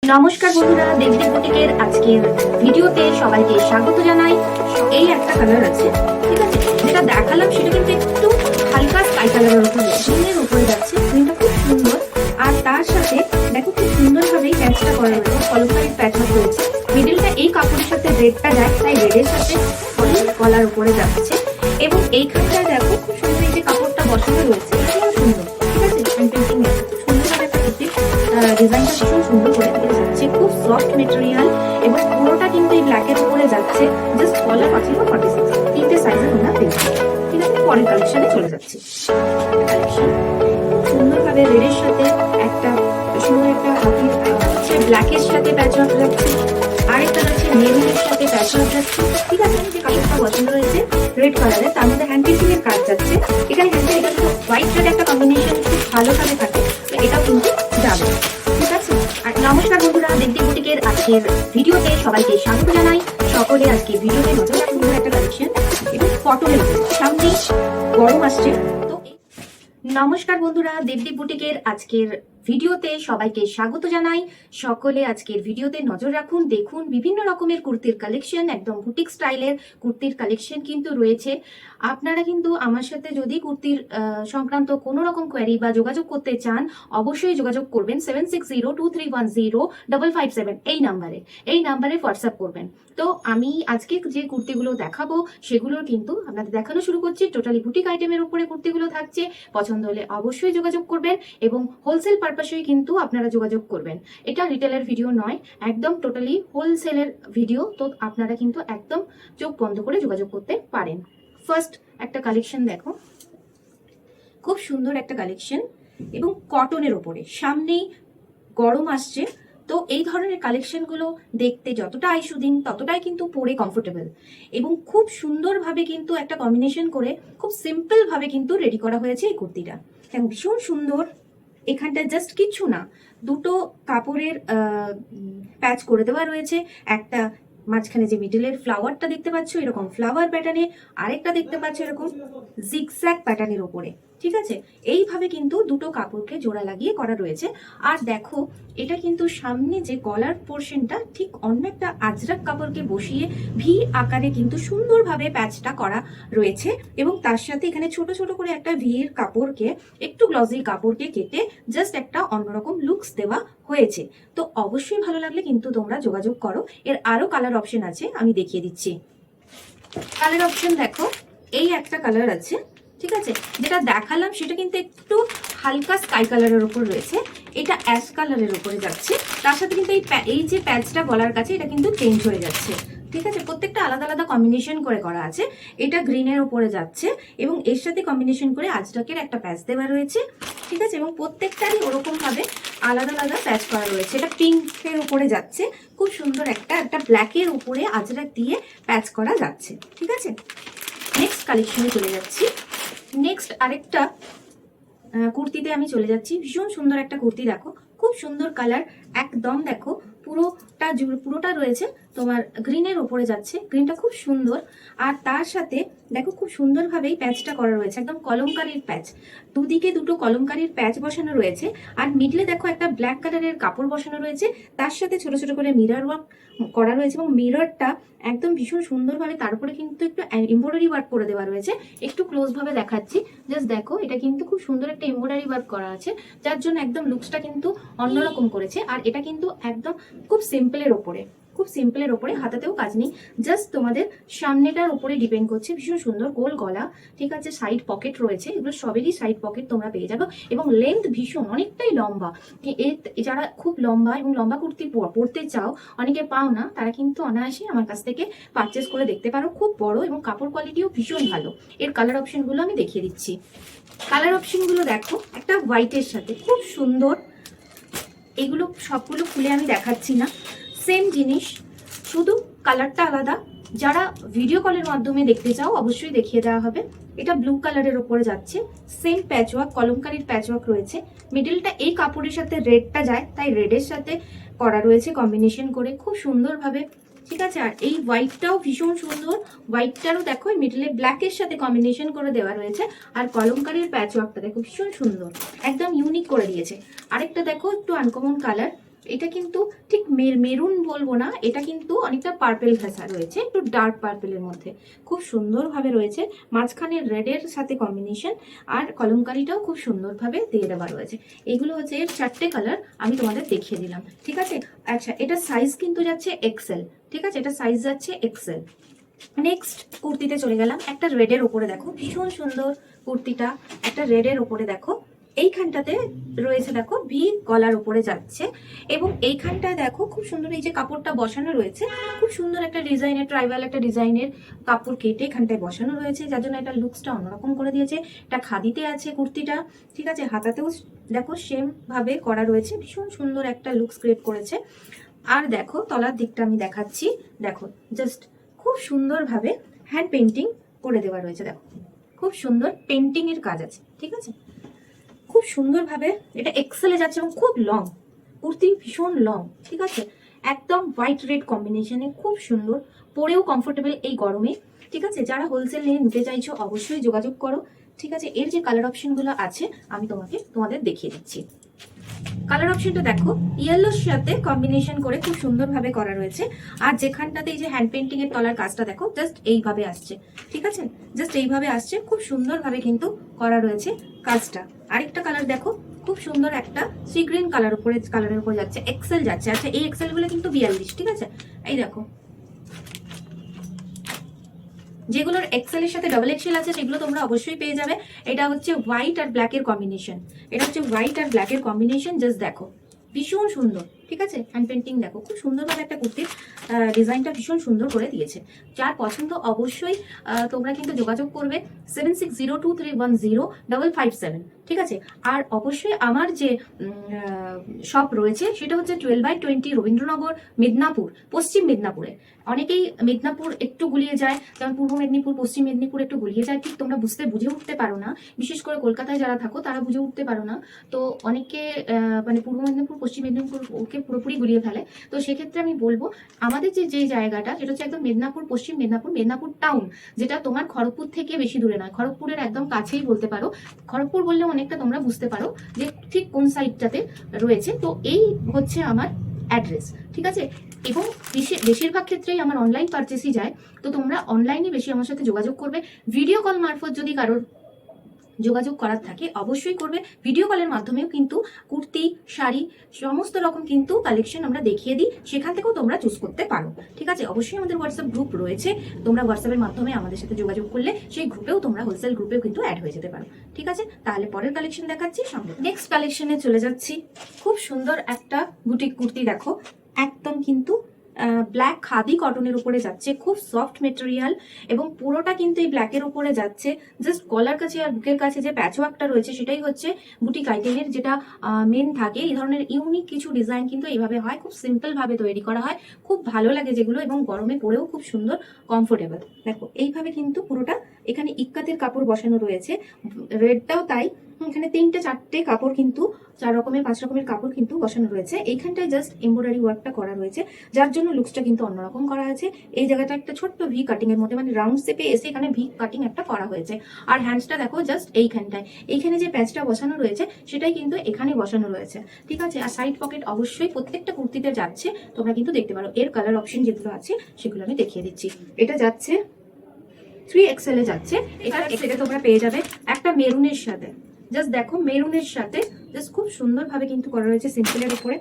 নমস্কার বন্ধুরা, দেবদেব বুটিকের আজকের ভিডিওতে সবাইকে স্বাগত জানাই। এই একটা কালার আছে, ঠিক আছে, যেটা দেখালাম সেটা কিন্তু একটু হালকা স্কাই কালারের উপরে, গ্রিনের উপরে যাচ্ছে। গ্রিনটা খুব সুন্দর, আর তার সাথে দেখো খুব সুন্দরভাবে প্যাচটা করা রয়েছে, কলমকারির প্যাচ রয়েছে। মিডিলটা এই কাপড়ের সাথে রেডটা যায়, তাই রেডের সাথে কলার উপরে যাচ্ছে। এবং এইখানটায় দেখো খুব সুন্দর এই যে কাপড়টা বসানো রয়েছে, খুব সুন্দর, ঠিক আছে। পেন্টিং খুব সুন্দরভাবে একটা ডিজাইনটা ভীষণ সুন্দর করে দিয়ে যাচ্ছে, খুব সফট মেটেরিয়াল এবং পুরোটা কিন্তু এই ব্ল্যাকের উপরে যাচ্ছে। জাস্ট কলার 46 তিনটে সাইজের ওনার পেয়েছে, ঠিক আছে। পরের কালেকশনে চলে যাচ্ছে। কালেকশন সুন্দরভাবে রেডের সাথে একটা সুন্দর একটা হাতির হচ্ছে ব্ল্যাকের সাথে প্যাচ ওয়ার্ক যাচ্ছে, আরেকটা যাচ্ছে মেরুনের সাথে প্যাচ ওয়ার্ক যাচ্ছে, ঠিক আছে। যে কালারটা পছন্দ হয়েছে রেড কালারে, তার মধ্যে হ্যান্ড পেন্টিং এর কাজ যাচ্ছে। এখানে হ্যান্ড পেন্টিং হোয়াইট রেড একটা কম্বিনেশন খুব ভালোভাবে থাকে, তো এটাও কিন্তু যাবে, ঠিক আছে। আর নমস্কার বন্ধুরা, দেবদেব বুটিকের আজকের ভিডিওতে সবাইকে স্বাগত জানাই। সকলে আজকে ভিডিওতে নতুন সুন্দর একটা কালেকশন এবং কটনের সামনে গরম আসছে। তো নমস্কার বন্ধুরা, দেবদেব বুটিকের আজকের ভিডিওতে সবাইকে স্বাগত জানাই। সকলে আজকের ভিডিওতে নজর রাখুন, দেখুন বিভিন্ন রকমের কুর্তির কালেকশন, একদম বুটিক স্টাইলের কুর্তির কালেকশন কিন্তু রয়েছে। আপনারা কিন্তু আমার সাথে যদি কুর্তির সংক্রান্ত কোনো রকম কোয়ারি বা যোগাযোগ করতে চান, অবশ্যই যোগাযোগ করবেন 7602310557 এই নাম্বারে হোয়াটসঅ্যাপ করবেন। তো আমি আজকে যে কুর্তিগুলো দেখাবো সেগুলোর কিন্তু আপনাদের দেখানো শুরু করছি। টোটালি বুটিক আইটেমের উপরে কুর্তিগুলো থাকছে, পছন্দ হলে অবশ্যই যোগাযোগ করবেন এবং হোলসেল পারপাসেই কিন্তু আপনারা যোগাযোগ করবেন। এটা রিটেলের ভিডিও নয়, একদম টোটালি হোলসেলের ভিডিও, তো আপনারা কিন্তু একদম চোখ বন্ধ করে যোগাযোগ করতে পারেন। ফার্স্ট একটা কালেকশন দেখো, খুব সুন্দর একটা কালেকশন এবং কটনের ওপরে, সামনেই গরম আসছে, তো এই ধরনের কালেকশনগুলো দেখতে যতটা আইসুদিন ততটাই কিন্তু পরে কমফোর্টেবল এবং খুব সুন্দরভাবে কিন্তু একটা কম্বিনেশন করে খুব সিম্পল ভাবে কিন্তু রেডি করা হয়েছে এই কুর্তিটা। এবং ভীষণ সুন্দর, এখানটা জাস্ট কিছু না, দুটো কাপড়ের প্যাচ করে দেওয়া রয়েছে। একটা মাঝখানে যে মিডলের ফ্লাওয়ারটা দেখতে পাচ্ছ এরকম ফ্লাওয়ার প্যাটার্নে, আরেকটা দেখতে পাচ্ছ এরকম জিগজ্যাগ প্যাটার্নের ওপরে, ঠিক আছে। এইভাবে কিন্তু দুটো কাপড়কে জোড়া লাগিয়ে করা রয়েছে। আর দেখো এটা কিন্তু সামনে যে গলার পোর্শনটা ঠিক অন্য একটা আজরাক কাপড়কে বসিয়ে ভি আকারে কিন্তু সুন্দরভাবে প্যাচটা করা রয়েছে এবং তার সাথে এখানে ছোট ছোট করে একটা ভি এর কাপড়কে, একটু গ্লসি কাপড়কে কেটে জাস্ট একটা অন্যরকম লুকস দেওয়া হয়েছে। তো অবশ্যই ভালো লাগলে কিন্তু তোমরা যোগাযোগ করো। এর আরো কালার অপশন আছে, আমি দেখিয়ে দিচ্ছি। কালার অপশন দেখো, এই একটা কালার আছে, ঠিক আছে। যেটা দেখালাম সেটা কিন্তু একটু হালকা স্কাই কালারের উপর রয়েছে, এটা অ্যাশ কালারের উপরে যাচ্ছে। তার সাথে কিন্তু এই যে প্যাচটা গলার কাছে এটা কিন্তু চেঞ্জ হয়ে যাচ্ছে, ঠিক আছে। প্রত্যেকটা আলাদা আলাদা কম্বিনেশন করে করা আছে। এটা গ্রিনের উপরে যাচ্ছে এবং এর সাথে কম্বিনেশন করে আজরাকের একটা প্যাচ দেওয়া রয়েছে, ঠিক আছে। এবং প্রত্যেকটারই ওরকম ভাবে আলাদা আলাদা প্যাচ করা রয়েছে। এটা পিঙ্কের উপরে যাচ্ছে, খুব সুন্দর একটা ব্ল্যাকের উপরে আজরাক দিয়ে প্যাচ করা যাচ্ছে, ঠিক আছে। নেক্সট কালেকশনে চলে যাচ্ছি। নেক্সট আরেকটা কুর্তিতে আমি চলে যাচ্ছি। ভীষণ সুন্দর একটা কুর্তি, দেখো খুব সুন্দর কালার, একদম দেখো পুরোটা রয়েছে তোমার গ্রিনের উপরে যাচ্ছে। গ্রিনটা খুব সুন্দর, আর তার সাথে দেখো খুব সুন্দরভাবেই প্যাচটা করা রয়েছে, একদম কলমকারির প্যাচ, দুদিকে দুটো কলমকারির প্যাচ বসানো রয়েছে। আর মিডলে দেখো একটা ব্ল্যাক কালারের কাপড় বসানো রয়েছে, তার সাথে ছোট ছোট করে মিরর ওয়ার্ক করা রয়েছে এবং মিররটা একদম ভীষণ সুন্দরভাবে, তারপরে কিন্তু একটু এমব্রয়ডারি ওয়ার্ক করে দেওয়া রয়েছে। একটু ক্লোজ ভাবে দেখাচ্ছি, জাস্ট দেখো এটা কিন্তু খুব সুন্দর একটা এমব্রয়ডারি ওয়ার্ক করা আছে, যার জন্য একদম লুকসটা কিন্তু অন্যরকম করেছে। আর এটা কিন্তু একদম খুব সিম্পলের ওপরে, হাতাতেও কাজ নেই, জাস্ট তোমাদের সামনেটার উপরে ডিপেন্ড করছে। ভীষণ সুন্দর গোল গলা, ঠিক আছে। সাইড পকেট রয়েছে, এগুলো সবেরই সাইড পকেট তোমরা পেয়ে যাবে এবং লেন্থ ভীষণ অনেকটাই লম্বা। যারা খুব লম্বা এবং লম্বা কুর্তি পরতে চাও, অনেকে পাও না, তারা কিন্তু অনায়াসে আমার কাছ থেকে পারচেস করে দেখতে পারো। খুব বড় এবং কাপড় কোয়ালিটিও ভীষণ ভালো। এর কালার অপশনগুলো আমি দেখিয়ে দিচ্ছি। কালার অপশনগুলো দেখো, একটা হোয়াইটের সাথে খুব সুন্দর, এগুলো সবগুলো খুলে আমি দেখাচ্ছি না, সেম জিনিস, শুধু কালারটা আলাদা। যারা ভিডিও কলের মাধ্যমে দেখতে চাও অবশ্যই দেখিয়ে দেওয়া হবে। এটা ব্লু কালারের ওপরে যাচ্ছে, সেম প্যাচওয়ার্ক, কলমকারির প্যাচওয়ার্ক রয়েছে। মিডলটা এই কাপড়ের সাথে রেডটা যায়, তাই রেডের সাথে করা রয়েছে কম্বিনেশন করে খুব সুন্দরভাবে, ঠিক আছে। আর এই হোয়াইটটাও ভীষণ সুন্দর, হোয়াইটটারও দেখো মিডলে ব্ল্যাকের সাথে কম্বিনেশন করে দেওয়া রয়েছে। আর কলমকারির প্যাচওয়ার্কটা দেখো ভীষণ সুন্দর, একদম ইউনিক করে দিয়েছে। আরেকটা দেখো একটু আনকমন কালার, এটা কিন্তু ঠিক মেরুন বলবো না, এটা কিন্তু অনেকটা পার্পেল ঘেঁষা রয়েছে, একটু ডার্ক পার্পেলের মধ্যে, খুব সুন্দরভাবে রয়েছে। মাঝখানে রেডের সাথে কম্বিনেশন, আর কলমকারিটাও খুব সুন্দরভাবে দিয়ে দেওয়া রয়েছে। এগুলো হচ্ছে এর 4টে কালার, আমি তোমাদের দেখিয়ে দিলাম, ঠিক আছে। আচ্ছা, এটা সাইজ কিন্তু যাচ্ছে এক্সেল, ঠিক আছে, এটা সাইজ যাচ্ছে এক্সেল। নেক্সট কুর্তিতে চলে গেলাম, একটা রেডের ওপরে দেখো, ভীষণ সুন্দর কুর্তিটা, একটা রেডের ওপরে দেখো, এইখানটাতে রয়েছে দেখো ভি গলার উপরে যাচ্ছে, এবং এইখানটায় দেখো খুব সুন্দর এই যে কাপড়টা বসানো রয়েছে, খুব সুন্দর একটা ডিজাইনের, ট্রাইবাল একটা ডিজাইনের কাপড় কেটে এখানটায় বসানো রয়েছে, যার জন্য এটা লুকসটা অন্যরকম করে দিয়েছে। এটা খাদিতে আছে কুর্তিটা, ঠিক আছে, হাতাতেও দেখো সেম ভাবে করা রয়েছে, ভীষণ সুন্দর একটা লুকস ক্রিয়েট করেছে। আর দেখো তলার দিকটা আমি দেখাচ্ছি, দেখো জাস্ট খুব সুন্দরভাবে হ্যান্ড পেন্টিং করে দেওয়া রয়েছে, দেখো খুব সুন্দর পেন্টিং এর কাজ আছে, ঠিক আছে, খুব সুন্দরভাবে এটা এক্সেলে যাচ্ছে, এবং খুব লং কুর্তি, ভীষণ লং, ঠিক আছে, একদম হোয়াইট রেড কম্বিনেশনে, খুব সুন্দর, পরেও কমফোর্টেবল এই গরমে, ঠিক আছে। যারা হোলসেল নিয়ে নিতে চাইছো অবশ্যই যোগাযোগ করো, ঠিক আছে। এর যে কালার অপশনগুলো আছে আমি তোমাদের দেখিয়ে দিচ্ছি। কালার অপশনটা দেখো, ইয়েলোর সাথে কম্বিনেশন করে খুব সুন্দরভাবে করা রয়েছে, আর যেখানটাতে এই যে হ্যান্ড পেন্টিং এর তলার কাজটা দেখো জাস্ট এইভাবে আসছে, ঠিক আছে, জাস্ট এইভাবে আসছে, খুব সুন্দরভাবে কিন্তু করা রয়েছে কাজটা। আরেকটা কালার দেখো, খুব সুন্দর একটা সি গ্রিন কালারের উপরে যাচ্ছে, এক্সেল যাচ্ছে। আচ্ছা, এই এক্সেল গুলো কিন্তু 42, ঠিক আছে, এই দেখো যেগুলোর এক্সেল এর সাথে ডাবল এক্সেল আছে সেগুলো তোমরা অবশ্যই পেয়ে যাবে। এটা হচ্ছে হোয়াইট আর ব্ল্যাকের কম্বিনেশন, এটা হচ্ছে হোয়াইট আর ব্ল্যাকের কম্বিনেশন, জাস্ট দেখো ভীষণ সুন্দর, ঠিক আছে, হ্যান্ড পেন্টিং দেখো, খুব সুন্দরভাবে একটা কুর্তির ডিজাইনটা ভীষণ সুন্দর করে দিয়েছে। যার পছন্দ অবশ্যই তোমরা কিন্তু যোগাযোগ করবে 7602310557, ঠিক আছে। আর অবশ্যই আমার যে শপ রয়েছে সেটা হচ্ছে 12/20 রবীন্দ্রনগর, মেদিনীপুর, পশ্চিম মেদিনীপুরে। অনেকেই মেদিনীপুর একটু গুলিয়ে যায়, যেমন পূর্ব মেদিনীপুর, পশ্চিম মেদিনীপুর একটু গুলিয়ে যায়, ঠিক তোমরা বুঝে উঠতে পারো না, বিশেষ করে কলকাতায় যারা থাকো তারা বুঝে উঠতে পারো না। তো অনেকে মানে পূর্ব মেদিনীপুর, পশ্চিম মেদিনীপুর ওকে পুরোপুরি গুলিয়ে ফেলে। তো সেক্ষেত্রে আমি বলবো আমাদের যে জায়গাটা সেটা হচ্ছে একদম মেদিনীপুর, পশ্চিম মেদিনীপুর টাউন, যেটা তোমার খড়গপুর থেকে বেশি দূরে নয়, খড়গপুরের একদম কাছেই বলতে পারো। খড়গপুর বললে অনেকটা তোমরা বুঝতে পারো যে ঠিক কোন সাইডটাতে রয়েছে। তো এই হচ্ছে আমার অ্যাড্রেস, ঠিক আছে। এবং বেশিরভাগ ক্ষেত্রেই আমার অনলাইন পারচেসই যায়, তো তোমরা অনলাইনে বেশি আমার সাথে যোগাযোগ করবে। ভিডিও কল মারফত যদি কারোর যোগাযোগ করার থাকে অবশ্যই করবে, ভিডিও কলের মাধ্যমেও কিন্তু কুর্তি, শাড়ি সমস্ত রকম কিন্তু কালেকশন আমরা দেখিয়ে দিই, সেখান থেকেও তোমরা চুজ করতে পারো, ঠিক আছে। অবশ্যই আমাদের হোয়াটসঅ্যাপ গ্রুপ রয়েছে, তোমরা হোয়াটসঅ্যাপের মাধ্যমে আমাদের সাথে যোগাযোগ করলে সেই গ্রুপেও তোমরা হোলসেল গ্রুপেও কিন্তু অ্যাড হয়ে যেতে পারো, ঠিক আছে। তাহলে পরের কালেকশন দেখাচ্ছি সঙ্গে। নেক্সট কালেকশনে চলে যাচ্ছি, খুব সুন্দর একটা বুটিক কুর্তি দেখো, একদম কিন্তু ব্ল্যাক খাদি কটনের উপরে যাচ্ছে, খুব সফট মেটেরিয়াল, এবং পুরোটা কিন্তু এই ব্ল্যাকের উপরে যাচ্ছে। জাস্ট গলার কাছে আর বুকের কাছে যে প্যাচওয়ার্কটা রয়েছে সেটাই হচ্ছে বুটিক আইটেমের যেটা মেন থাকে। এই ধরনের ইউনিক কিছু ডিজাইন কিন্তু এইভাবে হয়, খুব সিম্পল ভাবে তৈরি করা হয়, খুব ভালো লাগে যেগুলো, এবং গরমে পরেও খুব সুন্দর কমফোর্টেবল। দেখো এইভাবে কিন্তু পুরোটা এখানে ইক্কাতের কাপড় বসানো রয়েছে, রেডটাও তাই, এখানে 3-4টে কাপড় কিন্তু 4 রকমের 5 রকমের কাপড় কিন্তু বসানো রয়েছে। এইখানটায় জাস্ট এমব্রয়ডারি ওয়ার্কটা করা রয়েছে, যার জন্য লুকসটা কিন্তু অন্যরকম করা আছে। এই জায়গাটা একটা ছোট্ট ভি কাটিং এর মধ্যে, মানে রাউন্ড শেপে এসে এখানে ভি কাটিং একটা করা হয়েছে। আর হ্যান্ডসটা দেখো জাস্ট এইখানটায়, এইখানে যে প্যাচটা বসানো রয়েছে সেটাই কিন্তু এখানে বসানো রয়েছে, ঠিক আছে। আর সাইড পকেট অবশ্যই প্রত্যেকটা কুর্তিতে যাচ্ছে, তোমরা কিন্তু দেখতে পারো। এর কালার অপশন যেগুলো আছে সেগুলো আমি দেখিয়ে দিচ্ছি। এটা যাচ্ছে 3XL এ যাচ্ছে, এখানে এক্সেলে তোমরা পেয়ে যাবে একটা মেরুনের সাথে, জাস্ট দেখো মেরুনের সাথে জাস্ট খুব সুন্দরভাবে কিন্তু করা রয়েছে সিম্পলের উপরে।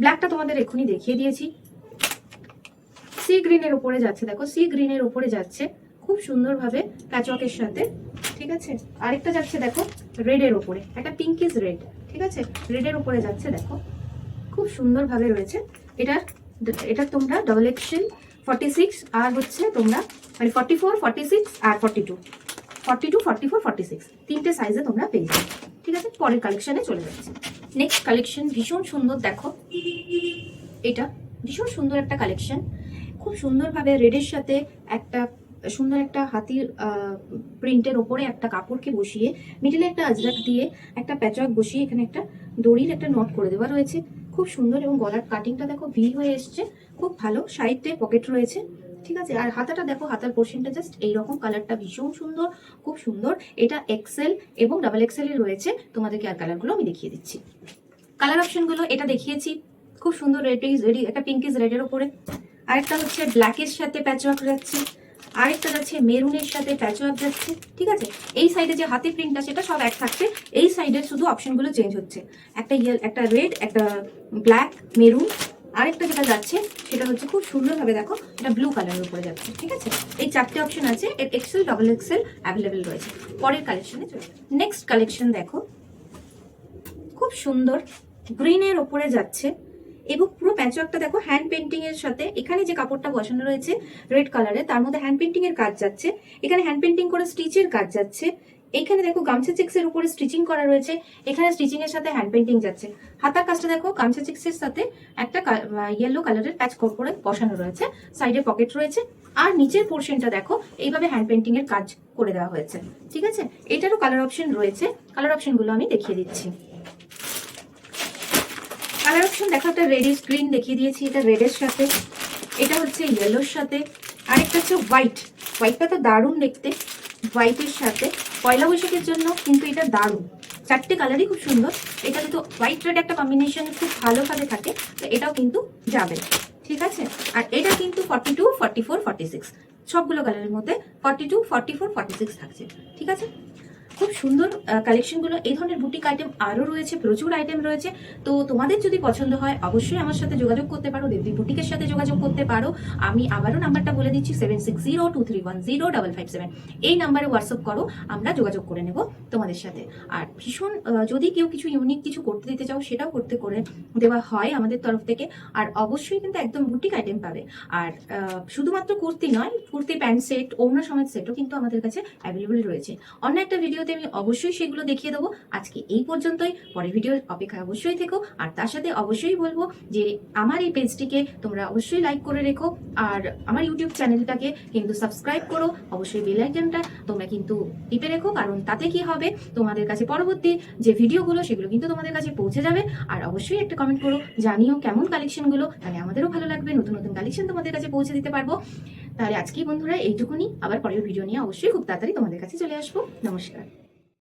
ব্ল্যাকটা তোমাদের এক্ষুনি দেখিয়ে দিয়েছি। সি গ্রিনের উপরে যাচ্ছে, দেখো সি গ্রিনের উপরে যাচ্ছে খুব সুন্দরভাবে প্যাচওয়ার্কের সাথে, ঠিক আছে। আরেকটা যাচ্ছে দেখো রেডের উপরে, একটা পিঙ্কিশ রেড, ঠিক আছে, রেডের উপরে যাচ্ছে, দেখো খুব সুন্দরভাবে রয়েছে। এটা তোমরা ডাবল এক্সেল 46 আর হচ্ছে তোমরা মানে 44, 46 আর 42, 44, 46 তিনটে সাইজে তোমরা পেয়ে যাবে, ঠিক আছে। পরের কালেকশনে চলে যাচ্ছে। নেক্সট কালেকশন ভীষণ সুন্দর, দেখো এটা ভীষণ সুন্দর একটা কালেকশন, খুব সুন্দরভাবে রেডের সাথে একটা সুন্দর একটা হাতির প্রিন্টের ওপরে একটা কাপড়কে বসিয়ে মিডিলে একটা আজরাক দিয়ে একটা প্যাচওয়ার্ক বসিয়ে এখানে একটা দড়ির একটা নট করে দেওয়া রয়েছে, খুব সুন্দর। এবং গলার কাটিংটা দেখো ভি হয়ে এসছে, খুব ভালো। সাইডে পকেট রয়েছে, ঠিক আছে। আর হাতাটা দেখো, হাতার পোর্শনটা জাস্ট এইরকম, কালারটা ভীষণ সুন্দর, খুব সুন্দর। এটা এক্সেল এবং ডাবল এক্সেল এ রয়েছে, তোমাদেরকে আর কালারগুলো আমি দেখিয়ে দিচ্ছি। কালার অপশনগুলো এটা দেখিয়েছি, খুব সুন্দর রেড একটা পিঙ্কিশ রেডের ওপরে। আরেকটা হচ্ছে ব্ল্যাকের সাথে প্যাচওয়ার্ক যাচ্ছে, আরেকটা যাচ্ছে মেরুনের সাথে প্যাচওয়ার্ক যাচ্ছে। ঠিক আছে, এই সাইডে যে হাতে প্রিন্টটা সেটা সব এক থাকছে, এই সাইডের শুধু অপশনগুলো চেঞ্জ হচ্ছে, একটা রেড, একটা ব্ল্যাক, মেরুন, আরেকটা যেটা যাচ্ছে সেটা হচ্ছে খুব সুন্দরভাবে দেখো এটা ব্লু কালারের উপরে যাচ্ছে। ঠিক আছে, এই চারটে অপশন আছে, এর এক্সেল ডবল এক্সেল অ্যাভেলেবেল রয়েছে। পরের কালেকশনে চলে নেক্সট কালেকশন দেখো, খুব সুন্দর গ্রিনের ওপরে যাচ্ছে এবং পুরো প্যাচওয়ার্কটা দেখো হ্যান্ড পেন্টিং এর সাথে। এখানে যে কাপড়টা বসানো রয়েছে রেড কালারে, তার মধ্যে হ্যান্ড পেন্টিং এর কাজ যাচ্ছে, এখানে হ্যান্ড পেন্টিং করে স্টিচের কাজ যাচ্ছে। এখানে দেখো গামছা চেক্সের উপরে স্টিচিং করা রয়েছে, এখানে স্টিচিং এর সাথে হ্যান্ড পেন্টিং যাচ্ছে। হাতার কাজটা দেখো গামছা চেক্সের সাথে একটা ইয়েলো কালারের প্যাচ করে বসানো রয়েছে, সাইডে পকেট রয়েছে, আর নিচের পোর্শনটা দেখো এইভাবে হ্যান্ড পেন্টিং এর কাজ করে দেওয়া হয়েছে। ঠিক আছে, এটারও কালার অপশন রয়েছে, কালার অপশনগুলো আমি দেখিয়ে দিচ্ছি। কালার অপশন দেখো, একটা রেডিশ গ্রিন দেখিয়ে দিয়েছি, এটা রেডের সাথে, এটা হচ্ছে ইয়েলোর সাথে, আরেকটা হচ্ছে হোয়াইট। হোয়াইটটা তো দারুণ দেখতে, হোয়াইটের সাথে পয়লা বৈশাখের জন্য কিন্তু এটা দারুণ। চারটে কালারই খুব সুন্দর, এটা কিন্তু হোয়াইট রেড একটা কম্বিনেশন খুব ভালোভাবে থাকে, তো এটাও কিন্তু যাবে। ঠিক আছে, আর এটা কিন্তু 42, 44, 46 সবগুলো কালারের মধ্যে 42, 44, 46 থাকছে। ঠিক আছে, খুব সুন্দর কালেকশনগুলো। এই ধরনের বুটিক আইটেম আরও রয়েছে, প্রচুর আইটেম রয়েছে। তো তোমাদের যদি পছন্দ হয় অবশ্যই আমার সাথে যোগাযোগ করতে পারো, দেবী বুটিকের সাথে যোগাযোগ করতে পারো। আমি আবারও নাম্বারটা বলে দিচ্ছি, 7602310557। এই নাম্বারে হোয়াটসঅ্যাপ করো, আমরা যোগাযোগ করে নেব তোমাদের সাথে। আর ভীষণ যদি কেউ কিছু ইউনিক কিছু করতে দিতে চাও সেটাও করতে করে দেওয়া হয় আমাদের তরফ থেকে। আর অবশ্যই কিন্তু একদম বুটিক আইটেম পাবে। আর শুধুমাত্র কুর্তি নয়, কুর্তি প্যান্ট সেট, ওড়না সমেত সেটও কিন্তু আমাদের কাছে অ্যাভেলেবল রয়েছে। অন্য একটা ভিডিওতে আমি অবশ্যই সেগুলো দেখিয়ে দেবো। আজকে এই পর্যন্তই, পরের ভিডিওর অপেক্ষায় অবশ্যই থেকো। আর তার সাথে অবশ্যই বলবো যে আমার এই পেজটিকে তোমরা অবশ্যই লাইক করে রেখো, আর আমার ইউটিউব চ্যানেলটাকে কিন্তু সাবস্ক্রাইব করো। অবশ্যই বেল আইকনটা তোমরা কিন্তু টিপে রেখো, কারণ তাতে কি হবে, তোমাদের কাছে পরবর্তী যে ভিডিওগুলো সেগুলো কিন্তু তোমাদের কাছে পৌঁছে যাবে। আর অবশ্যই একটা কমেন্ট করো, জানিও কেমন কালেকশনগুলো, তাহলে আমাদেরও ভালো লাগবে, নতুন নতুন কালেকশন তোমাদের কাছে পৌঁছে দিতে পারবো। তাহলে আজকেই বন্ধুরা এইটুকুনি, আবার পরের ভিডিও নিয়ে অবশ্যই খুব তাড়াতাড়ি তোমাদের কাছে চলে আসবো। নমস্কার।